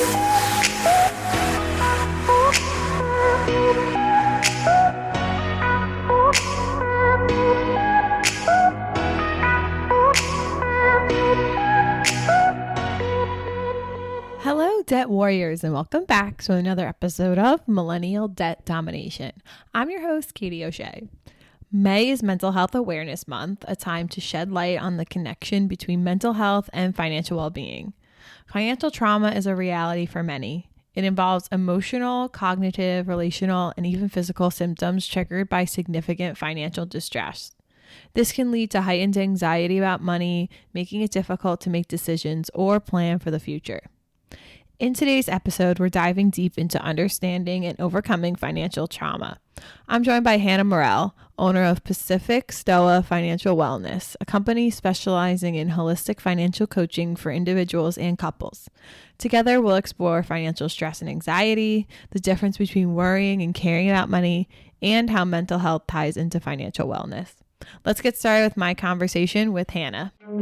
Hello, debt warriors, and welcome back to another episode of Millennial Debt Domination. I'm your host, Katie O'Shea. May is Mental Health Awareness Month, a time to shed light on the connection between mental health and financial well-being. Financial trauma is a reality for many. It involves emotional, cognitive, relational, and even physical symptoms triggered by significant financial distress. This can lead to heightened anxiety about money, making it difficult to make decisions or plan for the future. In today's episode, we're diving deep into understanding and overcoming financial trauma. I'm joined by Hanna Morrell, owner of Pacific Stoa Financial Wellness, a company specializing in holistic financial coaching for individuals and couples. Together, we'll explore financial stress and anxiety, the difference between worrying and caring about money, and how mental health ties into financial wellness. Let's get started with my conversation with Hanna. Hi,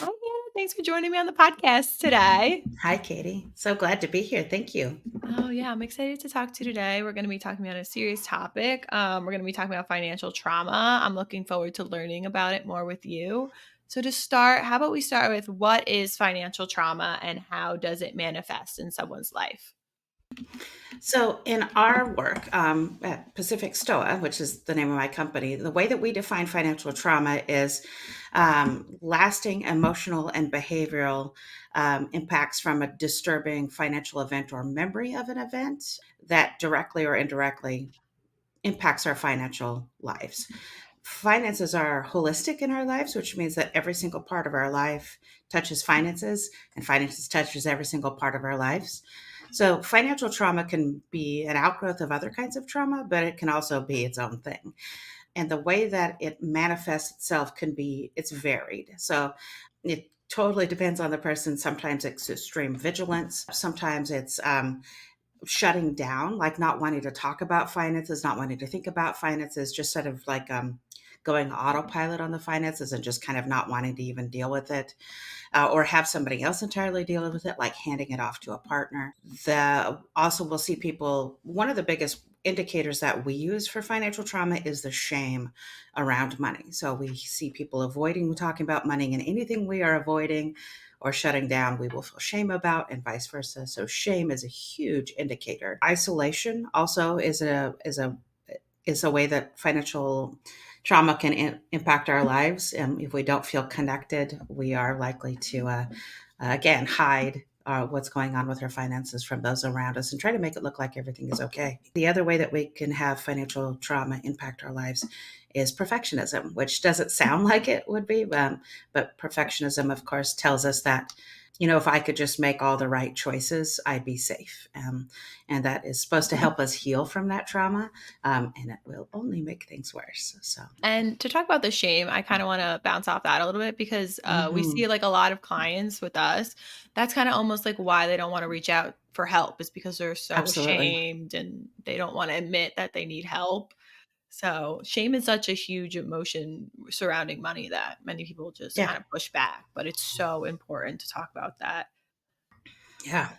Hanna. Thanks for joining me on the podcast today. Hi, Katie. So glad to be here. Thank you. Oh, yeah. I'm excited to talk to you today. We're going to be talking about a serious topic. We're going to be talking about financial trauma. I'm looking forward to learning about it more with you. So to start, how about we start with what is financial trauma and how does it manifest in someone's life? So, in our work at Pacific Stoa, which is the name of my company, the way that we define financial trauma is lasting emotional and behavioral impacts from a disturbing financial event or memory of an event that directly or indirectly impacts our financial lives. Finances are holistic in our lives, which means that every single part of our life touches finances, and finances touches every single part of our lives. So financial trauma can be an outgrowth of other kinds of trauma, but it can also be its own thing. And the way that it manifests itself it's varied. So it totally depends on the person. Sometimes it's extreme vigilance. Sometimes it's shutting down, like not wanting to talk about finances, not wanting to think about finances, just sort of like going autopilot on the finances and just kind of not wanting to even deal with it. Or have somebody else entirely deal with it, like handing it off to a partner. Also, we'll see people, one of the biggest indicators that we use for financial trauma is the shame around money. So we see people avoiding talking about money, and anything we are avoiding or shutting down, we will feel shame about, and vice versa. So shame is a huge indicator. Isolation also is a way that financial trauma can impact our lives. If we don't feel connected, we are likely to, again, hide what's going on with our finances from those around us and try to make it look like everything is okay. The other way that we can have financial trauma impact our lives is perfectionism, which doesn't sound like it would be, but perfectionism, of course, tells us that, if I could just make all the right choices, I'd be safe. And that is supposed to help us heal from that trauma. And it will only make things worse. And to talk about the shame, I kind of want to bounce off that a little bit because we see like a lot of clients with us. That's kind of almost like why they don't want to reach out for help, is because they're so Absolutely. ashamed and they don't want to admit that they need help. So shame is such a huge emotion surrounding money that many people just kind of push back, but it's so important to talk about that.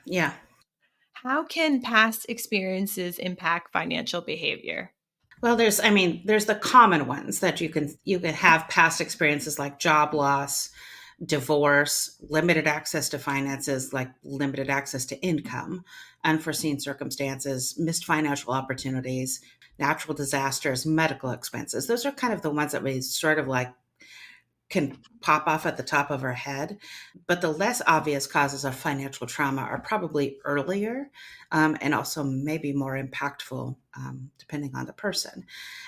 Yeah. How can past experiences impact financial behavior? Well, there's the common ones that you can have past experiences like job loss, divorce, limited access to finances, like limited access to income, unforeseen circumstances, missed financial opportunities, natural disasters, medical expenses. Those are kind of the ones that we sort of like can pop off at the top of our head. But the less obvious causes of financial trauma are probably earlier and also maybe more impactful depending on the person.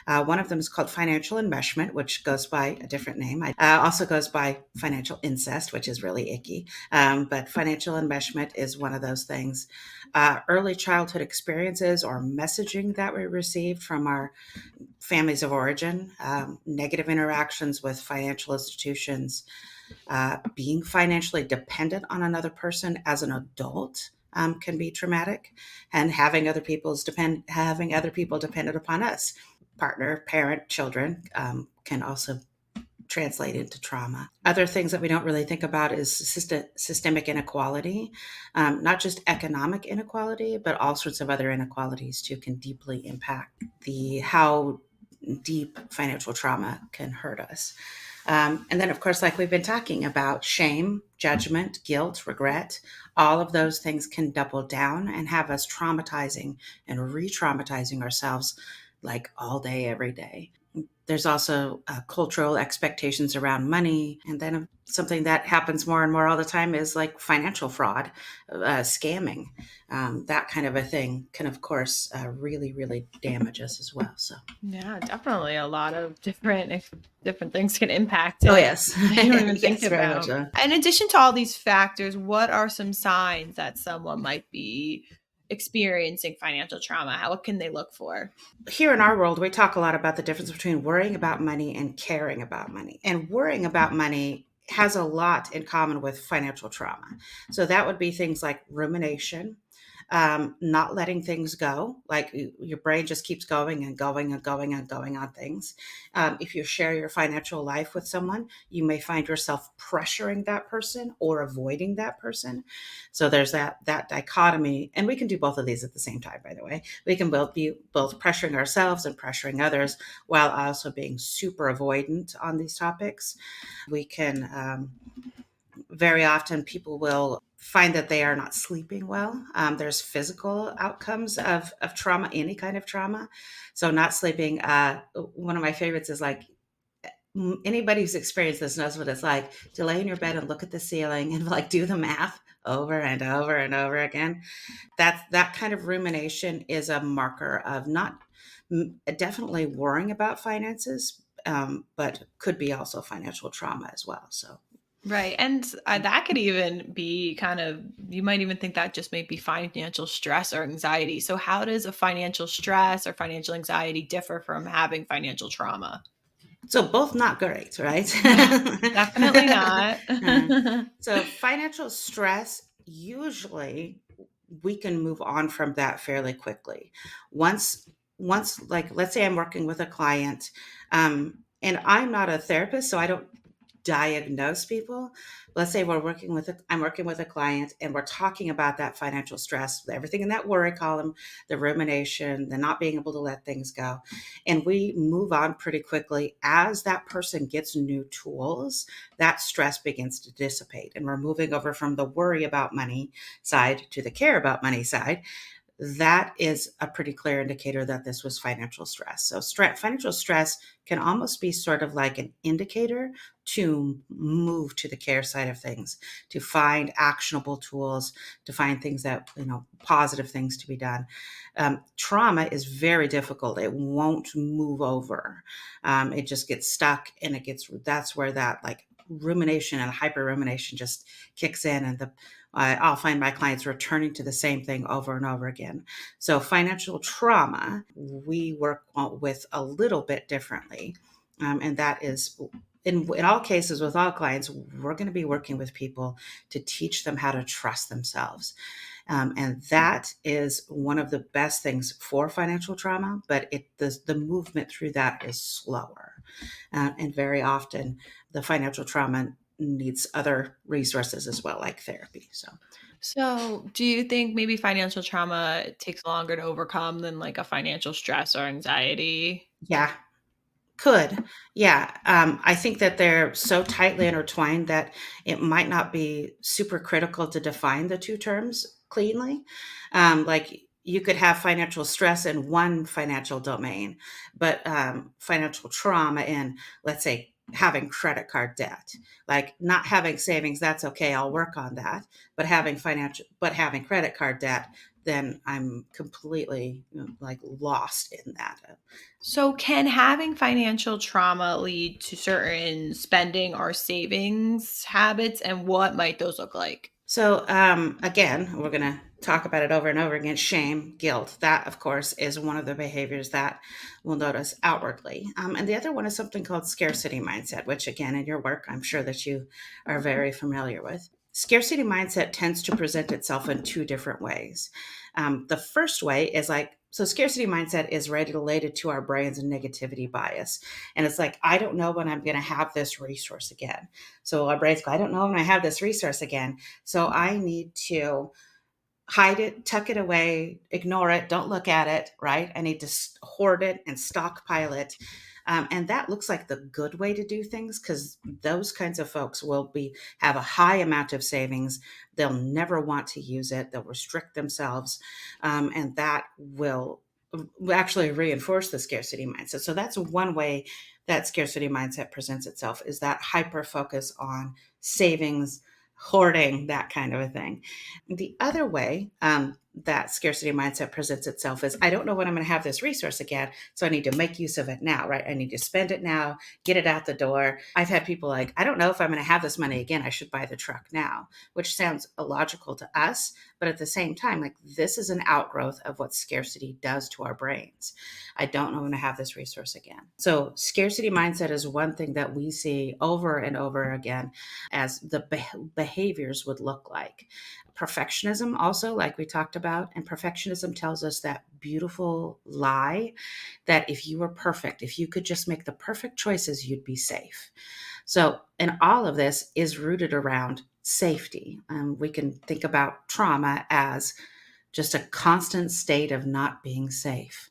One of them is called financial enmeshment, which goes by a different name. Also goes by financial incest, which is really icky. But financial enmeshment is one of those things. Early childhood experiences or messaging that we received from our families of origin, negative interactions with financial institutions, being financially dependent on another person as an adult can be traumatic, and having other people dependent upon us, partner, parent, children, can also translate into trauma. Other things that we don't really think about is systemic inequality, not just economic inequality, but all sorts of other inequalities too can deeply impact the how deep financial trauma can hurt us. And then, of course, like we've been talking about, shame, judgment, guilt, regret, all of those things can double down and have us traumatizing and re traumatizing ourselves like all day, every day. There's also cultural expectations around money. And then something that happens more and more all the time is like financial fraud, scamming. That kind of a thing can, of course, really, really damage us as well. So, Yeah, definitely a lot of different things can impact oh, it. yes. I don't even think Yes, very much about. so. In addition to all these factors, what are some signs that someone might be experiencing financial trauma? What can they look for? Here in our world, we talk a lot about the difference between worrying about money and caring about money. And worrying about money has a lot in common with financial trauma. So that would be things like rumination, not letting things go, like your brain just keeps going and going and going and going on things. If you share your financial life with someone, you may find yourself pressuring that person or avoiding that person. So there's that dichotomy, and we can do both of these at the same time. By the way, we can both be both pressuring ourselves and pressuring others while also being super avoidant on these topics. We can very often people will find that they are not sleeping well. There's physical outcomes of trauma, any kind of trauma. So not sleeping. One of my favorites is like anybody who's experienced this knows what it's like to lay in your bed and look at the ceiling and like do the math over and over and over again. That kind of rumination is a marker of not definitely worrying about finances, but could be also financial trauma as well. So Right. And that could even be kind of, you might even think that just may be financial stress or anxiety. So, how does a financial stress or financial anxiety differ from having financial trauma? So both not great, right? Definitely not. Uh, so financial stress, usually we can move on from that fairly quickly. Once like let's say I'm working with a client, and I'm not a therapist, so I don't diagnose people. Let's say I'm working with a client and we're talking about that financial stress, everything in that worry column, the rumination, the not being able to let things go. And we move on pretty quickly. As that person gets new tools, that stress begins to dissipate. And we're moving over from the worry about money side to the care about money side. That is a pretty clear indicator that this was financial stress. So financial stress can almost be sort of like an indicator to move to the care side of things, to find actionable tools, to find things that, positive things to be done. Trauma is very difficult. It won't move over. It just gets stuck, and that's where that like rumination and hyper rumination just kicks in, and I'll find my clients returning to the same thing over and over again. So financial trauma, we work with a little bit differently. And that is in all cases with all clients, we're going to be working with people to teach them how to trust themselves. And that is one of the best things for financial trauma, but the movement through that is slower. And very often the financial trauma needs other resources as well, like therapy. So, do you think maybe financial trauma takes longer to overcome than like a financial stress or anxiety? Yeah, could. Yeah. I think that they're so tightly intertwined that it might not be super critical to define the two terms cleanly. Like you could have financial stress in one financial domain, but financial trauma in, let's say, having credit card debt, like not having savings, that's okay. I'll work on that. But having credit card debt, then I'm completely like lost in that. So, can having financial trauma lead to certain spending or savings habits, and what might those look like? So, again, we're going to talk about it over and over again. Shame, guilt. That, of course, is one of the behaviors that we'll notice outwardly. And the other one is something called scarcity mindset, which, again, in your work, I'm sure that you are very familiar with. Scarcity mindset tends to present itself in two different ways. The first way is like So scarcity mindset is related to our brain's negativity bias. And it's like, I don't know when I'm going to have this resource again. So our brains go, I don't know when I have this resource again. So I need to hide it, tuck it away, ignore it, don't look at it, right? I need to hoard it and stockpile it. And that looks like the good way to do things, because those kinds of folks will have a high amount of savings. They'll never want to use it. They'll restrict themselves, and that will actually reinforce the scarcity mindset. So that's one way that scarcity mindset presents itself, is that hyper focus on savings, hoarding, that kind of a thing. The other way that scarcity mindset presents itself is, I don't know when I'm going to have this resource again, so I need to make use of it now, right? I need to spend it now, get it out the door. I've had people like, I don't know if I'm going to have this money again, I should buy the truck now, which sounds illogical to us. But at the same time, like, this is an outgrowth of what scarcity does to our brains. I don't know when to have this resource again. So scarcity mindset is one thing that we see over and over again as the behaviors would look like. Perfectionism also, like we talked about, and perfectionism tells us that beautiful lie that if you were perfect, if you could just make the perfect choices, you'd be safe. So, and all of this is rooted around safety. We can think about trauma as just a constant state of not being safe.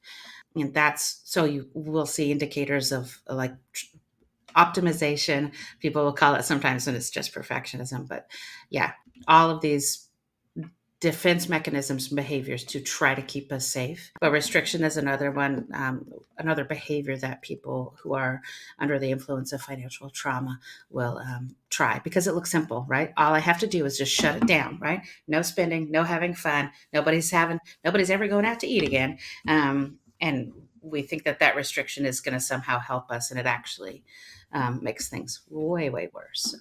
And that's, so you will see indicators of like optimization. People will call it sometimes when it's just perfectionism. But yeah, all of these defense mechanisms and behaviors to try to keep us safe. But restriction is another one, another behavior that people who are under the influence of financial trauma will try, because it looks simple, right? All I have to do is just shut it down, right? No spending, no having fun, nobody's ever going out to eat again. And we think that that restriction is going to somehow help us, and it actually makes things way, way worse.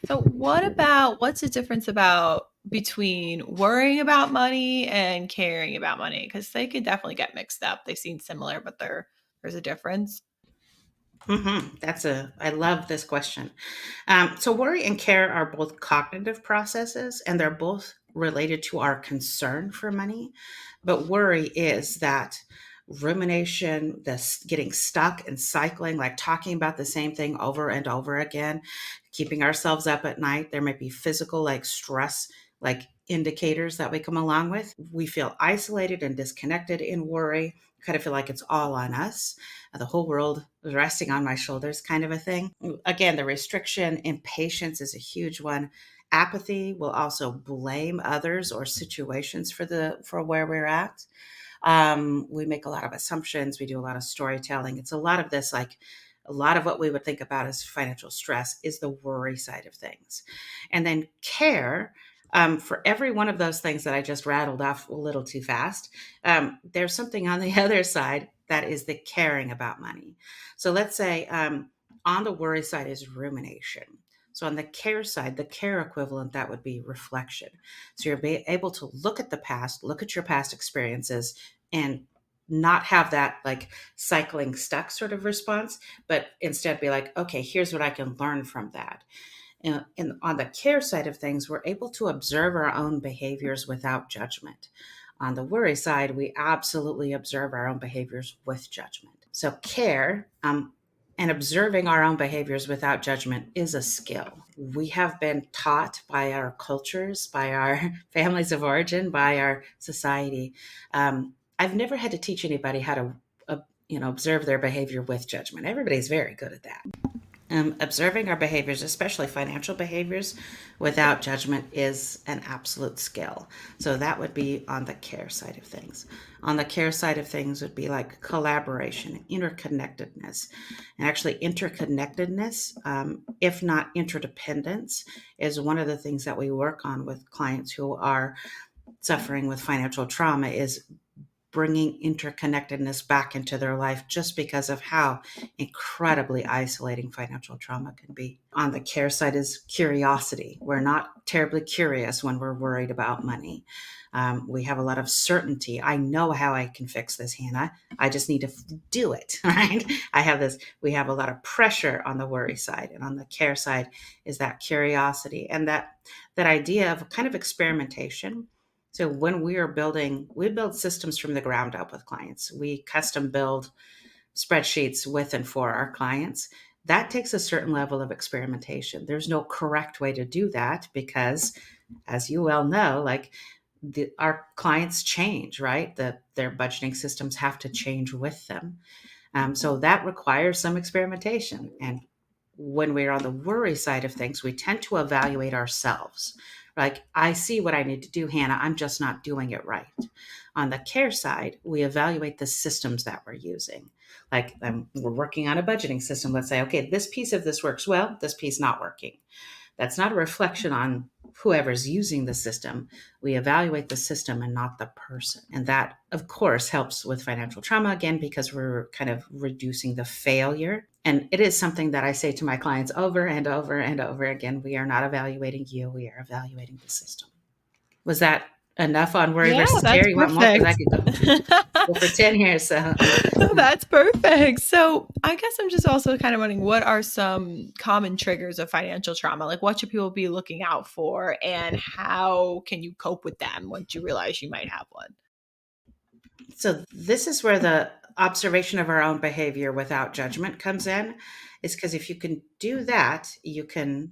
So what's the difference between worrying about money and caring about money? Because they could definitely get mixed up. They seem similar, but there's a difference. I love this question. So worry and care are both cognitive processes, and they're both related to our concern for money. But worry is that rumination, this getting stuck and cycling, like talking about the same thing over and over again, keeping ourselves up at night. There might be physical, like stress, like indicators that we come along with. We feel isolated and disconnected in worry, kind of feel like it's all on us. The whole world is resting on my shoulders, kind of a thing. Again, the restriction, impatience is a huge one. Apathy will also blame others or situations for where we're at. We make a lot of assumptions. We do a lot of storytelling. It's a lot of this, like a lot of what we would think about as financial stress is the worry side of things. And then care, for every one of those things that I just rattled off a little too fast, there's something on the other side that is the caring about money. So let's say on the worry side is rumination. So on the care side, the care equivalent, that would be reflection. So you're able to look at the past, look at your past experiences, and not have that like cycling stuck sort of response, but instead be like, okay, here's what I can learn from that. And on the care side of things, we're able to observe our own behaviors without judgment. On the worry side, we absolutely observe our own behaviors with judgment. So care, and observing our own behaviors without judgment is a skill. We have been taught by our cultures, by our families of origin, by our society. I've never had to teach anybody how to, observe their behavior with judgment. Everybody's very good at that. Observing our behaviors, especially financial behaviors, without judgment is an absolute skill. So that would be on the care side of things. On the care side of things would be like collaboration, interconnectedness. And actually, interconnectedness, if not interdependence, is one of the things that we work on with clients who are suffering with financial trauma, is bringing interconnectedness back into their life, just because of how incredibly isolating financial trauma can be. On the care side is curiosity. We're not terribly curious when we're worried about money. We have a lot of certainty. I know how I can fix this, Hannah. I just need to do it, right? We have a lot of pressure on the worry side, and on the care side is that curiosity and that idea of kind of experimentation. So when we build systems from the ground up with clients. We custom build spreadsheets with and for our clients. That takes a certain level of experimentation. There's no correct way to do that because, as you well know, like our clients change, right? Their budgeting systems have to change with them. So that requires some experimentation. And when we're on the worry side of things, we tend to evaluate ourselves. Like, I see what I need to do, Hannah. I'm just not doing it right. On the care side, we evaluate the systems that we're using. Like, we're working on a budgeting system. Let's say, okay, this piece of this works well, this piece not working. That's not a reflection on whoever's using the system. We evaluate the system and not the person. And that, of course, helps with financial trauma again, because we're kind of reducing the failure. And it is something that I say to my clients over and over and over again. We are not evaluating you, we are evaluating the system. Was that enough on worry Yeah, versus that's care? You want more? Because I perfect. could go for 10 here. So That's perfect. So, I guess I'm just also kind of wondering what are some common triggers of financial trauma? Like, what should people be looking out for, and how can you cope with them once you realize you might have one? So this is where the observation of our own behavior without judgment comes in, is because if you can do that, you can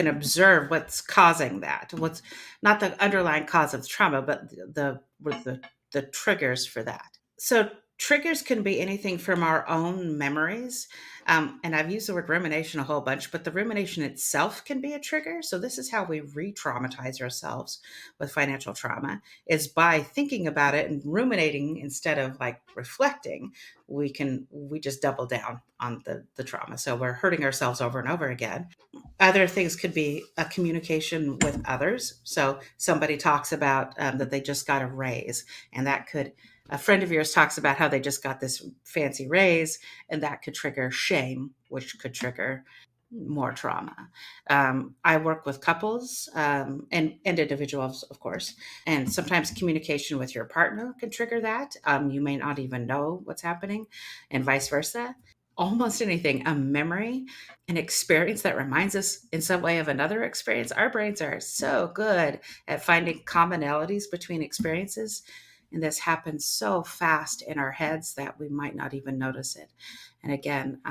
observe what's causing that, what's not the underlying cause of the trauma, but the triggers for that. So triggers can be anything from our own memories. And I've used the word rumination a whole bunch, but the rumination itself can be a trigger. So this is how we re-traumatize ourselves with financial trauma, is by thinking about it and ruminating instead of like reflecting. We just double down on the trauma. So we're hurting ourselves over and over again. Other things could be a communication with others. So somebody talks about that they just got a raise, and that could, a friend of yours talks about how they just got this fancy raise, and that could trigger shame, which could trigger more trauma. I work with couples and individuals, of course, and sometimes communication with your partner can trigger that. You may not even know what's happening, and vice versa. Almost anything, a memory, an experience that reminds us in some way of another experience. Our brains are so good at finding commonalities between experiences. And this happens so fast in our heads that we might not even notice it. And again,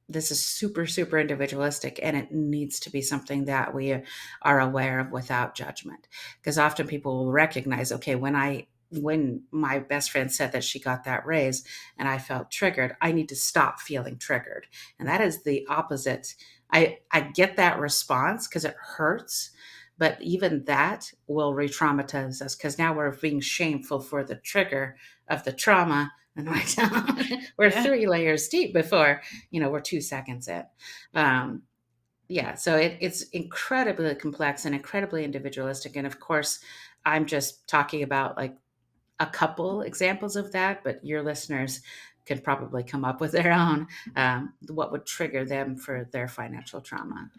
this is super, super individualistic, and it needs to be something that we are aware of without judgment. Because often people will recognize, okay, when my best friend said that she got that raise and I felt triggered, I need to stop feeling triggered. And that is the opposite. I get that response because it hurts, but even that will re-traumatize us, because now we're being shameful for the trigger of the trauma. And we're Yeah. 3 layers deep before, we're 2 seconds in. Um, yeah, so it's incredibly complex and incredibly individualistic. And of course, I'm just talking about like a couple examples of that, but your listeners can probably come up with their own, what would trigger them for their financial trauma.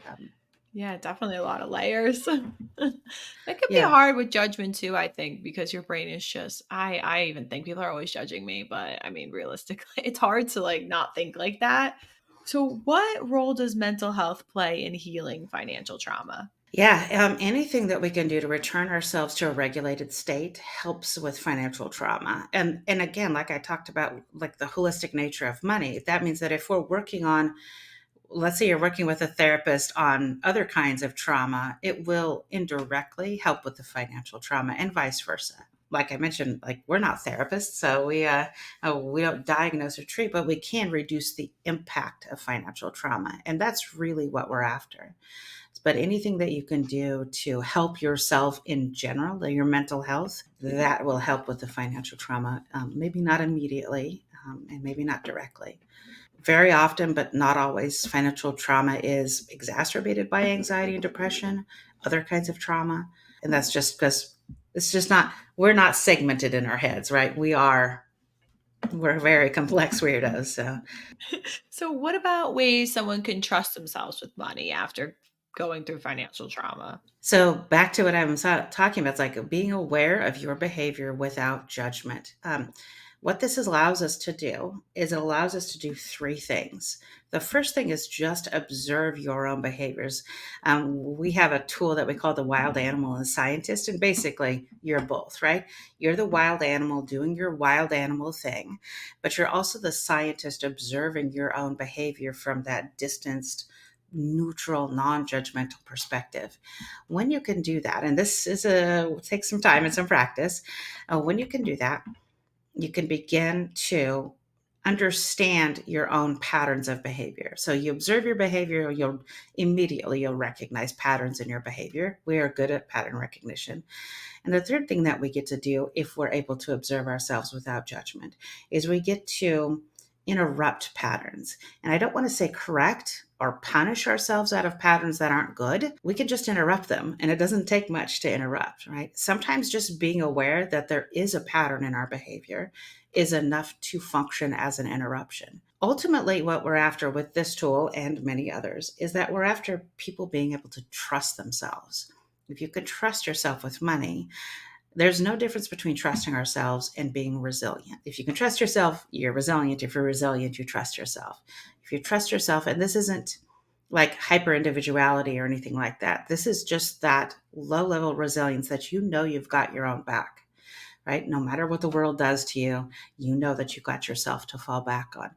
Yeah, definitely a lot of layers. That could be Yeah. hard with judgment too, I think, because your brain is just I even think people are always judging me, but I mean realistically, it's hard to like not think like that. So what role does mental health play in healing financial trauma? Yeah, anything that we can do to return ourselves to a regulated state helps with financial trauma. And again, like I talked about, like the holistic nature of money, that means that if we're working on, let's say you're working with a therapist on other kinds of trauma, it will indirectly help with the financial trauma and vice versa. Like I mentioned, like we're not therapists, so we don't diagnose or treat, but we can reduce the impact of financial trauma, and that's really what we're after. But anything that you can do to help yourself in general, your mental health, that will help with the financial trauma. Maybe not immediately, and maybe not directly. Very often, but not always, financial trauma is exacerbated by anxiety and depression, other kinds of trauma. And that's just because it's just not, we're not segmented in our heads, right? We're very complex weirdos. So So what about ways someone can trust themselves with money after going through financial trauma? So back to what I was talking about, it's like being aware of your behavior without judgment. What this allows us to do is it allows us to do three things. The first thing is just observe your own behaviors. We have a tool that we call the wild animal and scientist, and basically you're both, right? You're the wild animal doing your wild animal thing, but you're also the scientist observing your own behavior from that distanced, neutral, non-judgmental perspective. When you can do that, and this is takes some time and some practice, when you can do that, you can begin to understand your own patterns of behavior. So you observe your behavior, you'll recognize patterns in your behavior. We are good at pattern recognition. And the third thing that we get to do, if we're able to observe ourselves without judgment, is we get to interrupt patterns. And I don't want to say correct or punish ourselves out of patterns that aren't good. We can just interrupt them, and it doesn't take much to interrupt, right? Sometimes just being aware that there is a pattern in our behavior is enough to function as an interruption. Ultimately, what we're after with this tool and many others is that we're after people being able to trust themselves. If you could trust yourself with money, there's no difference between trusting ourselves and being resilient. If you can trust yourself, you're resilient. If you're resilient, you trust yourself. If you trust yourself, and this isn't like hyper individuality or anything like that, this is just that low level resilience that you know you've got your own back, right? No matter what the world does to you, you know that you've got yourself to fall back on.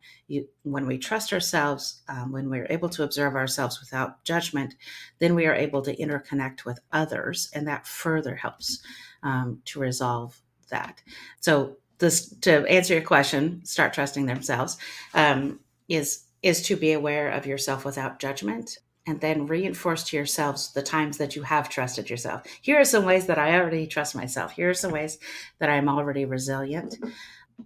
When we trust ourselves, when we're able to observe ourselves without judgment, then we are able to interconnect with others, and that further helps to resolve that. So, this, to answer your question, start trusting themselves, is to be aware of yourself without judgment, and then reinforce to yourselves the times that you have trusted yourself. Here are some ways that I already trust myself. Here are some ways that I'm already resilient,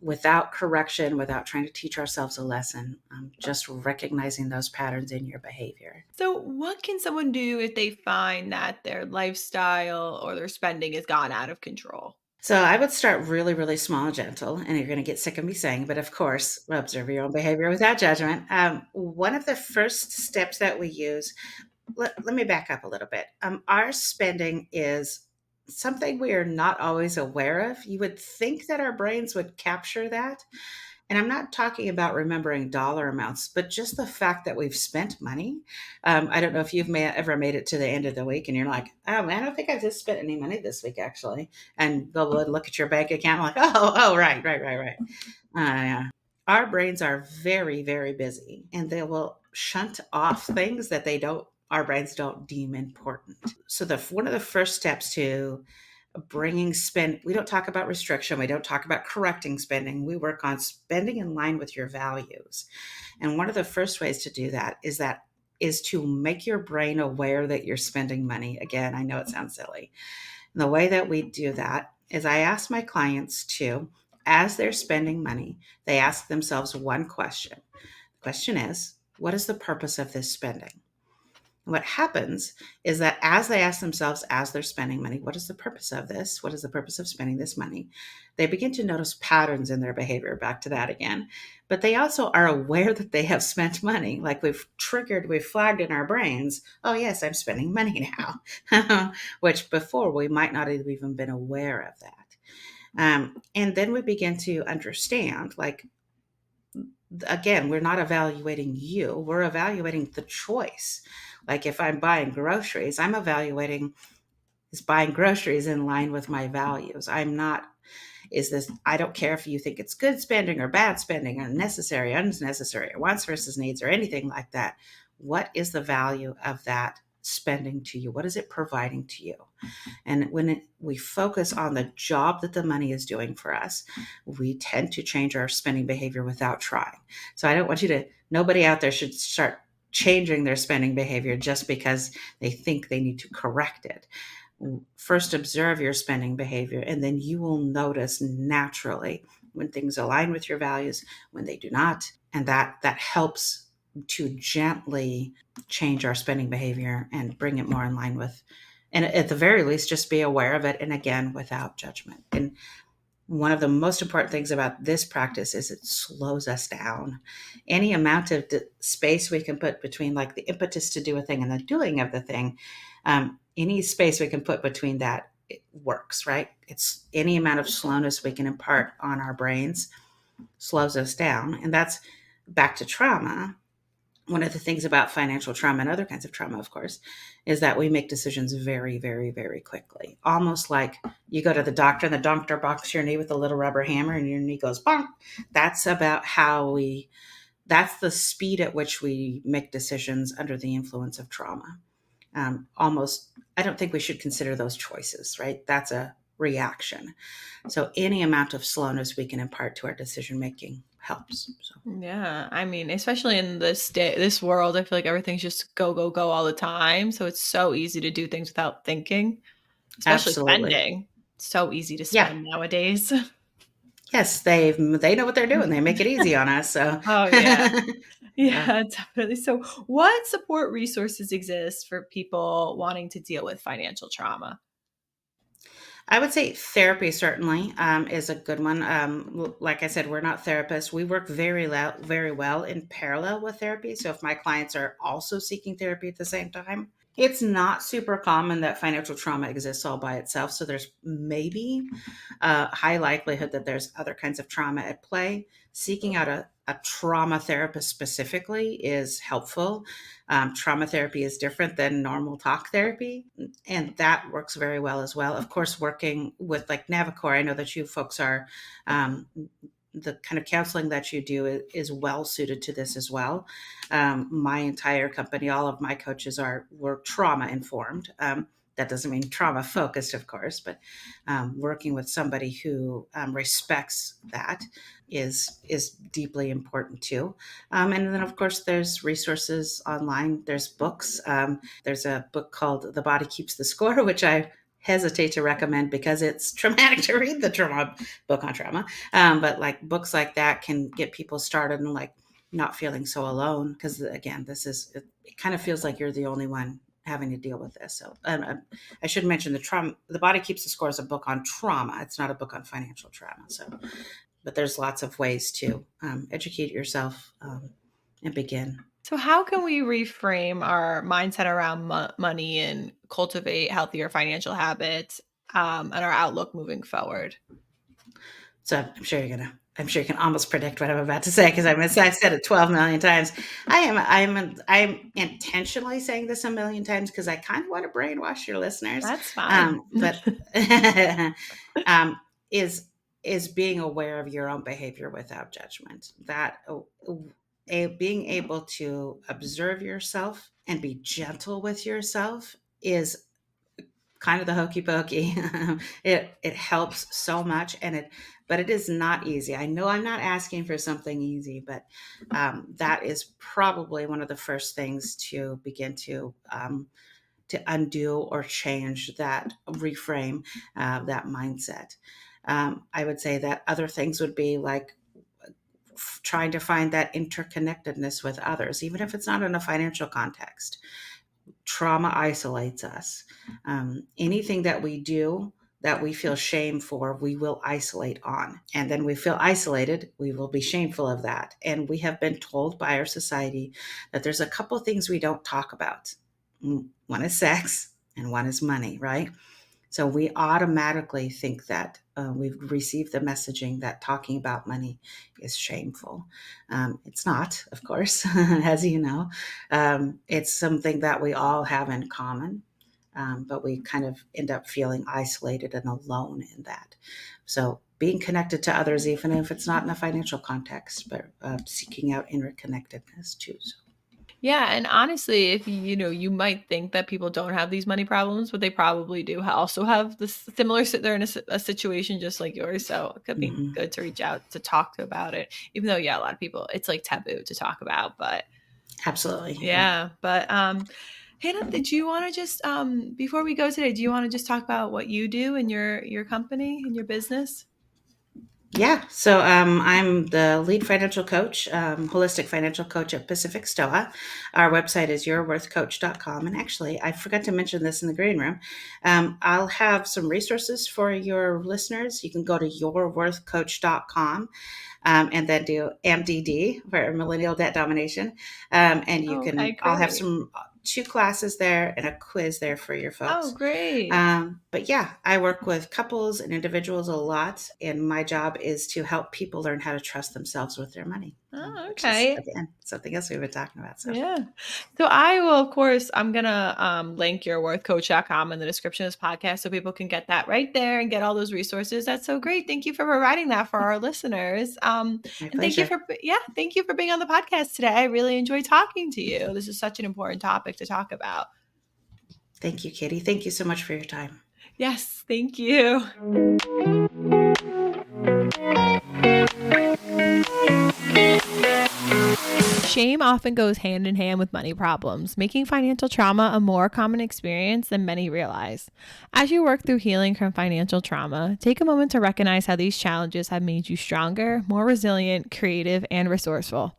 without correction, without trying to teach ourselves a lesson, just recognizing those patterns in your behavior. So, what can someone do if they find that their lifestyle or their spending has gone out of control? So I would start really, really small and gentle, and you're going to get sick of me saying, but of course, observe your own behavior without judgment. One of the first steps that we use, let me back up a little bit. Our spending is something we are not always aware of. You would think that our brains would capture that. And I'm not talking about remembering dollar amounts, but just the fact that we've spent money. I don't know if you've ever made it to the end of the week and you're like, oh man, I don't think I just spent any money this week actually. And they'll look at your bank account like, oh, right. Yeah. Our brains are very, very busy, and they will shunt off things that our brains don't deem important. So one of the first steps to we don't talk about restriction, we don't talk about correcting spending, we work on spending in line with your values. And one of the first ways to do that is to make your brain aware that you're spending money. Again, I know it sounds silly. And the way that we do that is I ask my clients to, as they're spending money, they ask themselves one question. The question is, what is the purpose of this spending? And what happens is that as they ask themselves, as they're spending money, what is the purpose of this? What is the purpose of spending this money? They begin to notice patterns in their behavior, back to that again. But they also are aware that they have spent money. Like we've flagged in our brains, oh, yes, I'm spending money now, which before we might not have even been aware of that. And then we begin to understand, like, again, we're not evaluating you, we're evaluating the choice. Like if I'm buying groceries, I'm evaluating, is buying groceries in line with my values? I don't care if you think it's good spending or bad spending or necessary, unnecessary, or wants versus needs or anything like that. What is the value of that spending to you? What is it providing to you? And when we focus on the job that the money is doing for us, we tend to change our spending behavior without trying. So I don't want nobody out there should start changing their spending behavior just because they think they need to correct it. First, observe your spending behavior, and then you will notice naturally when things align with your values, when they do not. And that helps to gently change our spending behavior and bring it more in line with, and at the very least, just be aware of it. And again, without judgment. And one of the most important things about this practice is it slows us down. Any amount of space we can put between, like, the impetus to do a thing and the doing of the thing, any space we can put between that, it works, right? It's any amount of slowness we can impart on our brains slows us down. And that's back to trauma. One of the things about financial trauma and other kinds of trauma, of course, is that we make decisions very, very, very quickly. Almost like you go to the doctor and the doctor boxes your knee with a little rubber hammer and your knee goes bonk. That's about that's the speed at which we make decisions under the influence of trauma. Almost, I don't think we should consider those choices, right? That's a reaction. So any amount of slowness we can impart to our decision making helps. So Yeah, I mean, especially in this world, I feel like everything's just go go go all the time. So it's so easy to do things without thinking, especially absolutely. spending. So easy to Yeah. spend nowadays. Yes, they know what they're doing. They make it easy on us. So, Oh yeah. so Yeah, definitely. So, what support resources exist for people wanting to deal with financial trauma? I would say therapy certainly is a good one. Like I said, we're not therapists. We work very well in parallel with therapy. So if my clients are also seeking therapy at the same time, it's not super common that financial trauma exists all by itself. So there's maybe high likelihood that there's other kinds of trauma at play. Seeking out a trauma therapist specifically is helpful. Trauma therapy is different than normal talk therapy, and that works very well as well. Of course, working with like Navicor, I know that you folks are. The kind of counseling that you do is well suited to this as well. My entire company, all of my coaches were trauma informed. That doesn't mean trauma focused, of course, but working with somebody who respects that is deeply important too. And then, of course, there's resources online. There's books. There's a book called "The Body Keeps the Score," which I hesitate to recommend because it's traumatic to read the trauma book on trauma. But like books like that can get people started and like not feeling so alone. Because again, it kind of feels like you're the only one having to deal with this. So I should mention the Body Keeps the Score is a book on trauma. It's not a book on financial trauma. So, but there's lots of ways to educate yourself and begin. So, how can we reframe our mindset around money and cultivate healthier financial habits and our outlook moving forward? So I'm sure you can almost predict what I'm about to say because I've said it 12 million times. I'm intentionally saying this a million times because I kind of want to brainwash your listeners. That's fine. But um, is is being aware of your own behavior without judgment. Being able to observe yourself and be gentle with yourself is kind of the hokey pokey. It helps so much, but it is not easy. I know I'm not asking for something easy, but that is probably one of the first things to begin to undo or change that reframe, that mindset. I would say that other things would be like trying to find that interconnectedness with others, even if it's not in a financial context. Trauma isolates us. Anything that we do that we feel shame for, we will isolate on. And then we feel isolated, we will be shameful of that. And we have been told by our society that there's a couple things we don't talk about. One is sex and one is money, right? So we automatically think that we've received the messaging that talking about money is shameful. It's not, of course, as you know. It's something that we all have in common, but we kind of end up feeling isolated and alone in that. So being connected to others, even if it's not in a financial context, but seeking out interconnectedness too. So. Yeah, and honestly, if you might think that people don't have these money problems, but they probably do also have this similar. They're in a situation just like yours, so it could be Mhm. good to reach out to talk about it. Even though, yeah, a lot of people, it's like taboo to talk about, but Absolutely. Yeah. yeah. But Hannah, did you want to just before we go today, do you want to just talk about what you do in your company and your business? Yeah, so I'm the lead financial coach, holistic financial coach at Pacific Stoa. Our website is yourworthcoach.com. And actually, I forgot to mention this in the green room. I'll have some resources for your listeners. You can go to yourworthcoach.com and then do MDD for Millennial Debt Domination. And you Oh, okay, can, I'll have great. 2 classes there and a quiz there for your Oh, folks. great. But yeah, I work with couples and individuals a lot, and my job is to help people learn how to trust themselves with their money, Oh, which is, okay. again, something else we've been talking about. So Yeah. So I will, of course, I'm going to link your worthcoach.com in the description of this podcast so people can get that right there and get all those resources. That's so great. Thank you for providing that for our listeners. my And thank you pleasure. thank you for being on the podcast today. I really enjoyed talking to you. This is such an important topic to talk about. Thank you, Katie. Thank you so much for your time. Yes, thank you. Shame often goes hand in hand with money problems, making financial trauma a more common experience than many realize. As you work through healing from financial trauma, take a moment to recognize how these challenges have made you stronger, more resilient, creative, and resourceful.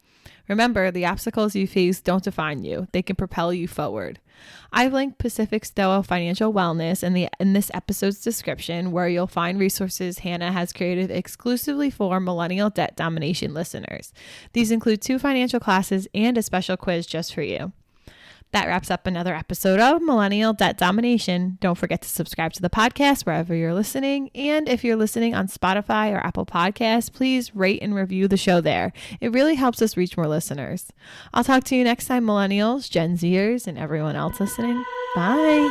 Remember, the obstacles you face don't define you. They can propel you forward. I've linked Pacific Stoa Financial Wellness in this episode's description, where you'll find resources Hanna has created exclusively for Millennial Debt Domination listeners. These include 2 financial classes and a special quiz just for you. That wraps up another episode of Millennial Debt Domination. Don't forget to subscribe to the podcast wherever you're listening. And if you're listening on Spotify or Apple Podcasts, please rate and review the show there. It really helps us reach more listeners. I'll talk to you next time, Millennials, Gen Zers, and everyone else listening. Bye.